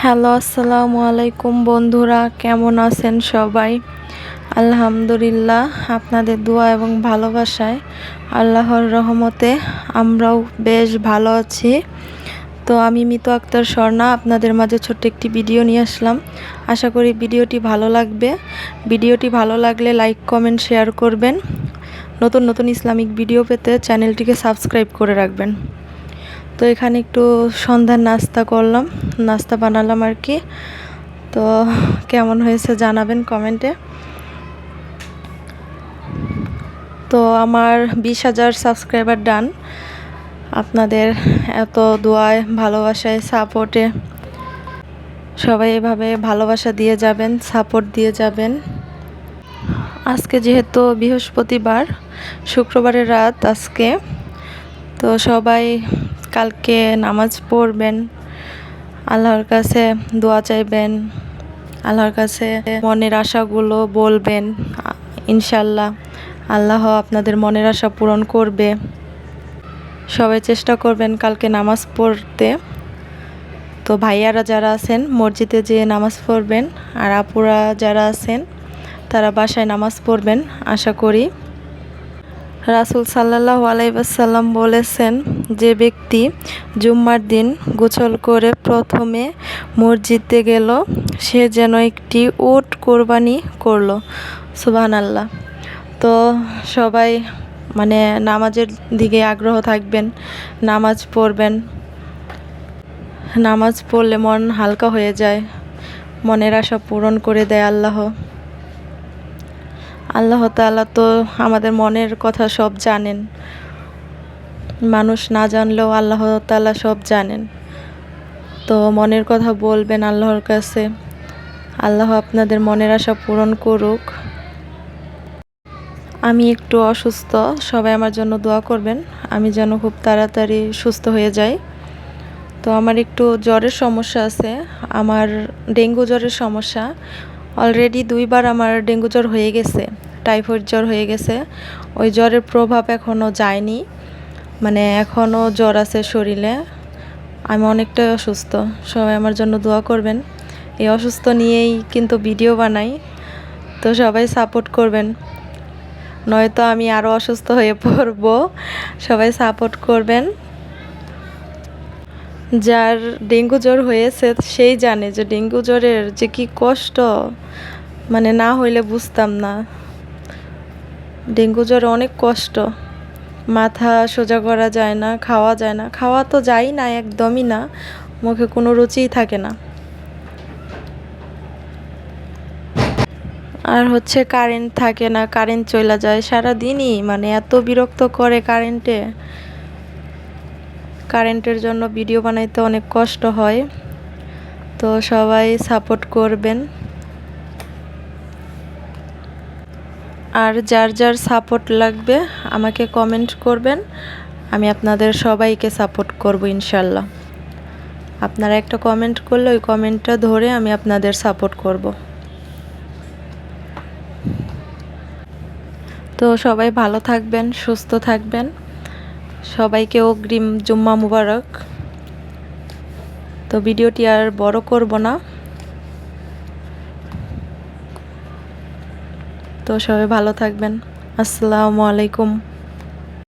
Hello, আসসালামু আলাইকুম বন্ধুরা, কেমন আছেন সবাই? আলহামদুলিল্লাহ, আপনাদের দোয়া এবং ভালোবাসায় আল্লাহর রহমতে আমরাও বেশ ভালো আছি। তো আমি মিতু আক্তার স্বর্ণা আপনাদের মাঝে ছোট্ট একটি ভিডিও নিয়ে আসলাম। আশা করি ভিডিওটি ভালো লাগবে। ভিডিওটি ভালো লাগলে লাইক, কমেন্ট, শেয়ার করবেন। নতুন নতুন ইসলামিক ভিডিও পেতে চ্যানেলটিকে সাবস্ক্রাইব করে রাখবেন। তো এখানে একটু সন্ধ্যার নাস্তা করলাম, নাস্তা বানালাম আর কি। তো কেমন হয়েছে জানাবেন কমেন্টে। তো আমার 20,000 সাবস্ক্রাইবার ডান। আপনাদের এত দোয়ায়, ভালোবাসায়, সাপোর্টে সবাই এভাবে ভালোবাসা দিয়ে যাবেন, সাপোর্ট দিয়ে যাবেন। আজকে যেহেতু বৃহস্পতিবার, শুক্রবারের রাত আজকে, তো সবাই কালকে নামাজ পড়বেন, আল্লাহর কাছে দোয়া চাইবেন, আল্লাহর কাছে মনের আশাগুলো বলবেন। ইনশাল্লাহ আল্লাহ আপনাদের মনের আশা পূরণ করবে। সবাই চেষ্টা করবেন কালকে নামাজ পড়তে। তো ভাইয়ারা যারা আছেন মসজিদে যেয়ে নামাজ পড়বেন, আর আপুরা যারা আছেন তারা বাসায় নামাজ পড়বেন আশা করি। রাসূল সাল্লাল্লাহু আলাইহি ওয়াসাল্লাম বলেছেন, যে ব্যক্তি জুম্মার দিন গোসল করে প্রথমে মসজিদে গেল, সে যেন একটি উট কোরবানি করলো। সুবহানাল্লাহ। তো সবাই নামাজের দিকে আগ্রহ থাকবেন, নামাজ পড়বেন। নামাজ পড়লে মন হালকা হয়ে যায়, মনের আশা পূরণ করে দেয় আল্লাহ। আল্লাহ তাআলা তো আমাদের মনের কথা সব জানেন, মানুষ না জানলেও আল্লাহ তাআলা সব জানেন। তো মনের কথা বলবেন আল্লাহর কাছে, আল্লাহ আপনাদের মনের আশা পূরণ করুক। আমি একটু অসুস্থ, সবাই আমার জন্য দোয়া করবেন, আমি যেন খুব তাড়াতাড়ি সুস্থ হয়ে যাই। তো আমার একটু জ্বরের সমস্যা আছে, আমার ডেঙ্গু জ্বরের সমস্যা। অলরেডি 2বার আমার ডেঙ্গু জ্বর হয়ে গেছে, টাইফয়েড জ্বর হয়ে গেছে। ওই জ্বরের প্রভাব এখনও যায়নি, এখনও জ্বর আছে শরীরে। আমি অনেকটাই অসুস্থ, সবাই আমার জন্য দোয়া করবেন। এই অসুস্থ নিয়েই কিন্তু ভিডিও বানাই, তো সবাই সাপোর্ট করবেন, নয়তো আমি আরও অসুস্থ হয়ে পড়ব। সবাই সাপোর্ট করবেন। যার ডেঙ্গু জ্বর হয়েছে সেই জানে যে ডেঙ্গু জ্বরের যে কি কষ্ট, না হইলে বুঝতাম না। ডেঙ্গু জ্বরে অনেক কষ্ট, মাথা সোজা করা যায় না, খাওয়া যায় না, খাওয়া তো যায় না, একদমই না, মুখে কোনো রুচিই থাকে না। আর হচ্ছে কারেন্ট থাকে না, কারেন্ট চলে যায় সারাদিনই, এত বিরক্ত করে কারেন্টে। কারেন্টের জন্য ভিডিও বানাইতে অনেক কষ্ট হয়। তো সবাই সাপোর্ট করবেন। আর যার যার সাপোর্ট লাগবে আমাকে কমেন্ট করবেন, আমি আপনাদের সবাইকে সাপোর্ট করব ইনশাল্লাহ। আপনারা একটা কমেন্ট করলে ওই কমেন্টটা ধরে আমি আপনাদের সাপোর্ট করব। তো সবাই ভালো থাকবেন, সুস্থ থাকবেন, সবাইকে অগ্রিম জুম্মা মুবারক। তো ভিডিওটি আর বড় করব না। তো সবাই ভালো থাকবেন। আসসালামু আলাইকুম।